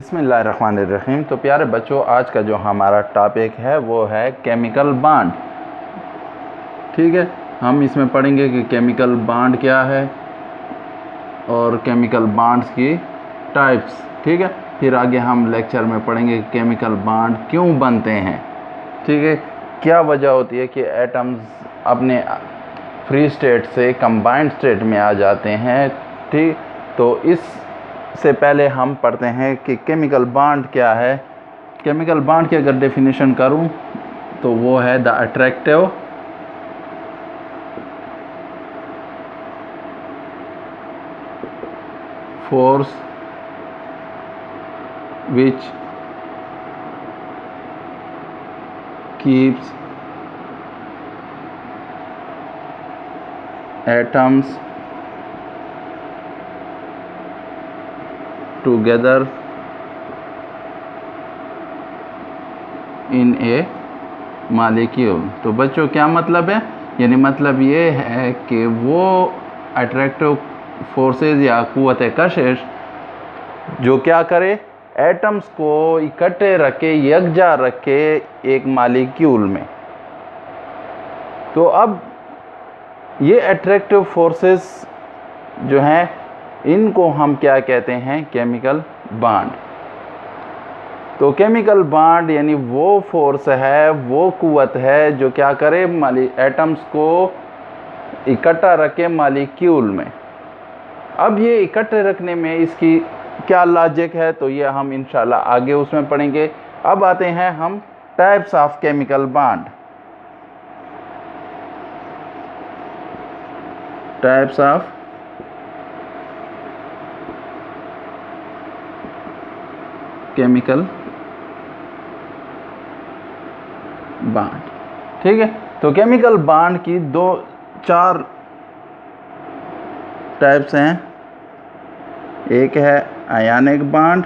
बिस्मिल्लाहिर्रहमानिर्रहीम। तो प्यारे बच्चों, आज का जो हमारा टॉपिक है वो है केमिकल बॉन्ड। ठीक है, हम इसमें पढ़ेंगे कि केमिकल बॉन्ड क्या है और केमिकल बॉन्ड्स की टाइप्स। ठीक है, फिर आगे हम लेक्चर में पढ़ेंगे कि केमिकल बॉन्ड क्यों बनते हैं। ठीक है, क्या वजह होती है कि एटम्स अपने फ्री स्टेट से कंबाइंड स्टेट में आ जाते हैं। ठीक, तो इससे पहले हम पढ़ते हैं कि केमिकल बॉन्ड क्या है। केमिकल बॉन्ड की अगर डेफिनेशन करूं तो वो है the attractive force which keeps atoms together in a molecule। तो बच्चों क्या मतलब है? यानी मतलब ये है कि वो अट्रैक्टिव फोर्सेस या क़ुव्वत कशिश जो क्या करे, एटम्स को इकट्ठे रखे, यकजा रखे एक मालिक्यूल में। तो अब ये अट्रैक्टिव फोर्सेस जो हैं इनको हम क्या कहते हैं? Chemical bond. तो केमिकल बॉन्ड यानी वो फोर्स है, वो कुव्वत है जो क्या करे, एटम्स को इकट्ठा रखे मालिक्यूल में। अब ये इकट्ठे रखने में इसकी क्या लॉजिक है, तो ये हम इंशाल्लाह आगे उसमें पढ़ेंगे। अब आते हैं हम types of chemical bond. Types of chemical bond. ठीक है, तो केमिकल बॉन्ड की चार टाइप्स हैं। एक है आयनिक बॉन्ड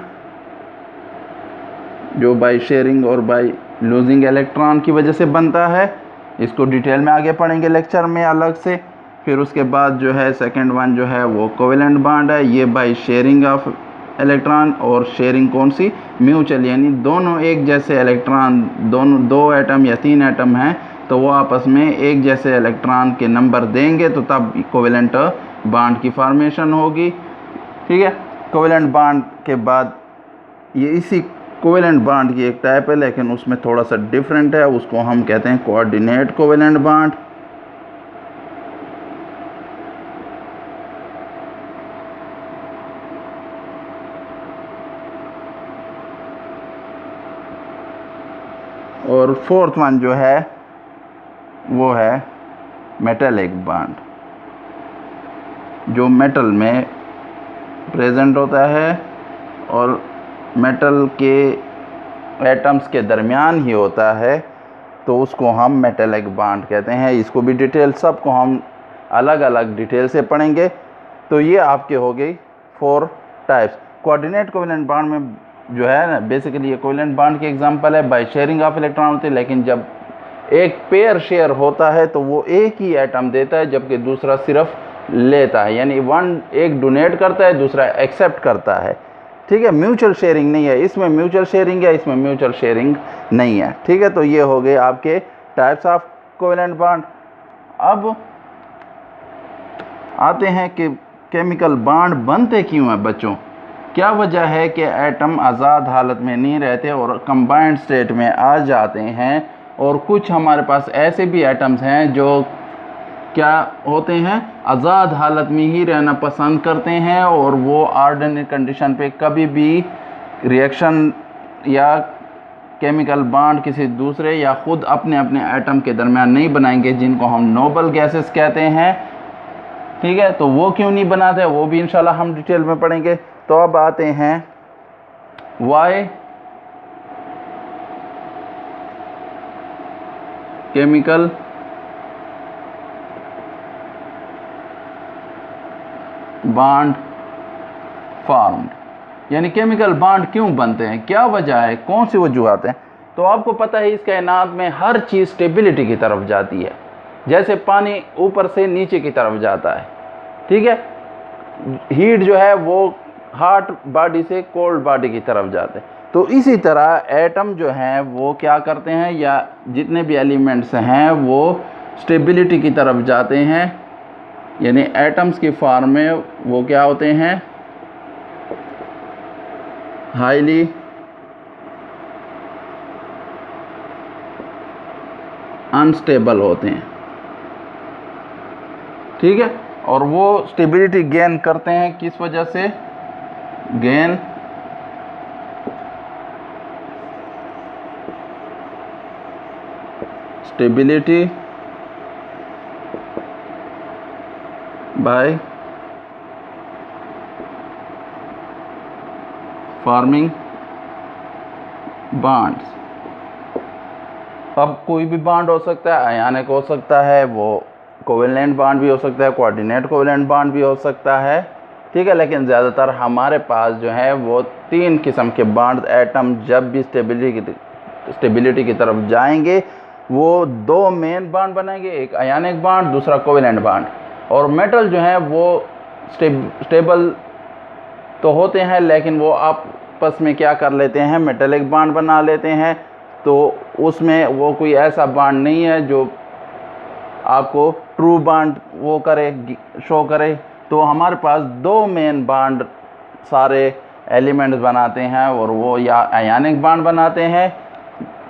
जो बाय शेयरिंग और बाय लूजिंग इलेक्ट्रॉन की वजह से बनता है। इसको डिटेल में आगे पढ़ेंगे लेक्चर में अलग से। फिर उसके बाद जो है सेकंड वन जो है वो कोवेलेंट बॉन्ड है। ये बाय शेयरिंग ऑफ इलेक्ट्रॉन, और शेयरिंग कौन सी? म्यूचुअल, यानी दोनों एक जैसे इलेक्ट्रॉन, दोनों दो एटम या तीन एटम हैं तो वो आपस में एक जैसे इलेक्ट्रॉन के नंबर देंगे तो तब कोवेलेंट बॉन्ड की फॉर्मेशन होगी। ठीक है, कोवेलेंट बॉन्ड के बाद ये इसी कोवेलेंट बॉन्ड की एक टाइप है लेकिन उसमें थोड़ा सा डिफरेंट है, उसको हम कहते हैं कोऑर्डिनेट कोवेलेंट बॉन्ड। और फोर्थ वन जो है वो है मेटेलिक बॉन्ड, जो मेटल में प्रेजेंट होता है और मेटल के एटम्स के दरमियान ही होता है, तो उसको हम मेटेलिक बॉन्ड कहते हैं। इसको भी डिटेल, सबको हम अलग अलग डिटेल से पढ़ेंगे। तो ये आपके हो गई 4 टाइप्स। कोऑर्डिनेट कोवेलेंट बॉन्ड में जो है ना, बेसिकली ये कोवेलेंट बॉन्ड की एग्जांपल है, बाय शेयरिंग ऑफ इलेक्ट्रॉन होते हैं, लेकिन जब एक पेयर शेयर होता है तो वो एक ही एटम देता है जबकि दूसरा सिर्फ लेता है, यानी एक डोनेट करता है, दूसरा एक्सेप्ट करता है। ठीक है, म्यूचुअल शेयरिंग नहीं है इसमें, म्यूचुअल शेयरिंग है इसमें, म्यूचुअल शेयरिंग नहीं है। ठीक है, तो ये हो गए आपके टाइप्स ऑफ कोवेलेंट बॉन्ड। अब आते हैं कि केमिकल बॉन्ड बनते क्यों हैं बच्चों। क्या वजह है कि एटम आज़ाद हालत में नहीं रहते और कंबाइंड स्टेट में आ जाते हैं, और कुछ हमारे पास ऐसे भी एटम्स हैं जो क्या होते हैं, आज़ाद हालत में ही रहना पसंद करते हैं और वो ऑर्डिनरी कंडीशन पे कभी भी रिएक्शन या केमिकल बॉन्ड किसी दूसरे या ख़ुद अपने अपने एटम के दरमियान नहीं बनाएंगे, जिनको हम नोबल गैसेस कहते हैं। ठीक है, तो वो क्यों नहीं बनाते वो भी इंशाल्लाह हम डिटेल में पढ़ेंगे। तो अब आते हैं वाई केमिकल बॉन्ड फॉर्म्ड, यानी केमिकल बॉन्ड क्यों बनते हैं, क्या वजह है, कौन सी वजूहत हैं। तो आपको पता है इस कायनात में हर चीज़ स्टेबिलिटी की तरफ जाती है, जैसे पानी ऊपर से नीचे की तरफ जाता है। ठीक है, हीट जो है वो हॉट बॉडी से कोल्ड बॉडी की तरफ जाते हैं। तो इसी तरह एटम जो हैं वो क्या करते हैं, या जितने भी एलिमेंट्स हैं वो स्टेबिलिटी की तरफ जाते हैं, यानी एटम्स की फॉर्म में वो क्या होते हैं, हाईली अनस्टेबल होते हैं। ठीक है, और वो स्टेबिलिटी गेन करते हैं किस वजह से, gain stability by forming bonds. अब कोई भी बॉन्ड हो सकता है, आयनिक हो सकता है, वो कोवेलेंट बॉन्ड भी हो सकता है, कोऑर्डिनेट कोवेलेंट बॉन्ड भी हो सकता है। ठीक है, लेकिन ज़्यादातर हमारे पास जो है वो 3 किस्म के बॉन्ड एटम जब भी स्टेबिलिटी की तरफ जाएंगे वो 2 मेन बॉन्ड बनाएंगे, एक आयनिक बॉन्ड, दूसरा कोवेलेंट बॉन्ड। और मेटल जो है वो स्टेबल तो होते हैं, लेकिन वो आपस में क्या कर लेते हैं, मेटेलिक बॉन्ड बना लेते हैं। तो उसमें वो कोई ऐसा बॉन्ड नहीं है जो आपको ट्रू बॉन्ड वो करे, शो करे। तो हमारे पास 2 मेन बॉन्ड सारे एलिमेंट्स बनाते हैं, और वो या आयनिक बॉन्ड बनाते हैं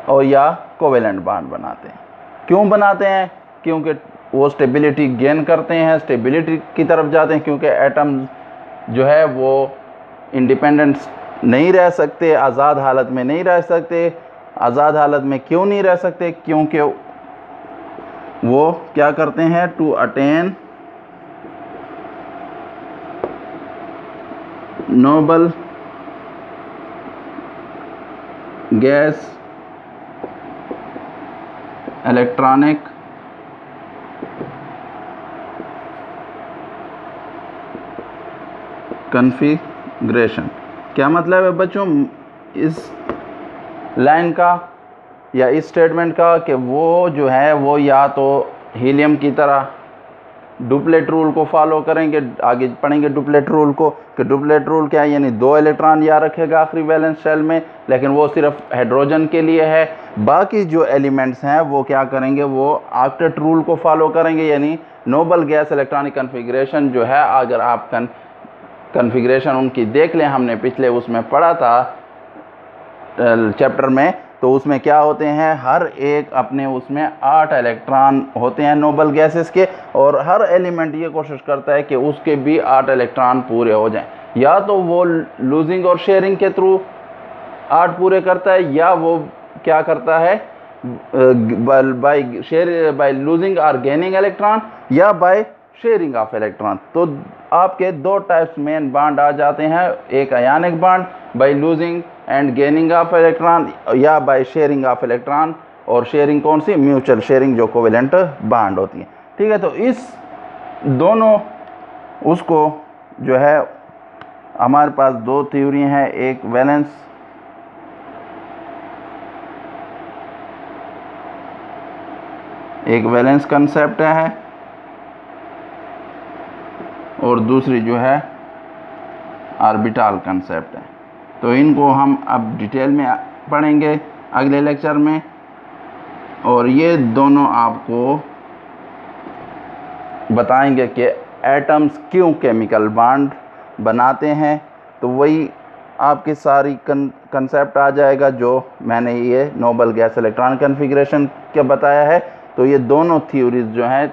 और या कोवेलेंट बॉन्ड बनाते हैं। क्यों बनाते हैं, क्योंकि वो स्टेबिलिटी गेन करते हैं, स्टेबिलिटी की तरफ जाते हैं, क्योंकि एटम जो है वो इंडिपेंडेंट नहीं रह सकते, आज़ाद हालत में नहीं रह सकते। आज़ाद हालत में क्यों नहीं रह सकते, क्योंकि वो क्या करते हैं, to attain noble gas electronic configuration. क्या मतलब है बच्चों इस लाइन का या इस स्टेटमेंट का, कि वो जो है वो या तो हीलियम की तरह डुप्लेट रूल को फॉलो करेंगे, आगे पढ़ेंगे डुप्लेट रूल को, कि डुप्लेट रूल क्या है, यानी 2 इलेक्ट्रॉन या रखेगा आखिरी वैलेंस शेल में, लेकिन वो सिर्फ हाइड्रोजन के लिए है। बाकी जो एलिमेंट्स हैं वो क्या करेंगे, वो ऑक्टेट रूल को फॉलो करेंगे, यानी नोबल गैस इलेक्ट्रॉनिक कॉन्फ़िगरेशन जो है, अगर आप कॉन्फ़िगरेशन उनकी देख लें, हमने पिछले उसमें पढ़ा था चैप्टर में, तो उसमें क्या होते हैं, हर एक अपने उसमें 8 इलेक्ट्रॉन होते हैं नोबल गैसेस के, और हर एलिमेंट ये कोशिश करता है कि उसके भी 8 इलेक्ट्रॉन पूरे हो जाएं। या तो वो लूजिंग और शेयरिंग के थ्रू 8 पूरे करता है, या वो क्या करता है, बाय लूजिंग और गेनिंग इलेक्ट्रॉन, या बाय शेयरिंग ऑफ इलेक्ट्रॉन। तो आपके 2 टाइप्स मेन बॉन्ड आ जाते हैं, एक ionic bond by losing and gaining of electron, या बाय शेयरिंग ऑफ इलेक्ट्रॉन। और शेयरिंग कौन सी, म्यूचुअल शेयरिंग, जो कोवेलेंट बॉन्ड होती है। ठीक है, तो इस दोनों उसको जो है हमारे पास 2 थ्योरी हैं, एक वैलेंस कंसेप्ट है, और दूसरी जो है ऑर्बिटल कंसेप्ट है। तो इनको हम अब डिटेल में पढ़ेंगे अगले लेक्चर में, और ये दोनों आपको बताएंगे कि एटम्स क्यों केमिकल बॉन्ड बनाते हैं। तो वही आपकी सारी कंसेप्ट आ जाएगा जो मैंने ये नोबल गैस इलेक्ट्रॉनिक कॉन्फ़िगरेशन क्या बताया है। तो ये दोनों थ्योरीज जो हैं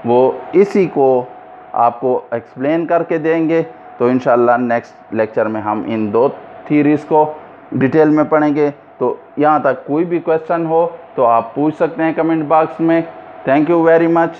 वो इसी को आपको एक्सप्लेन करके देंगे। तो इंशाल्लाह नेक्स्ट लेक्चर में हम इन 2 थ्योरीज को डिटेल में पढ़ेंगे। तो यहाँ तक कोई भी क्वेश्चन हो तो आप पूछ सकते हैं कमेंट बॉक्स में। Thank you very much.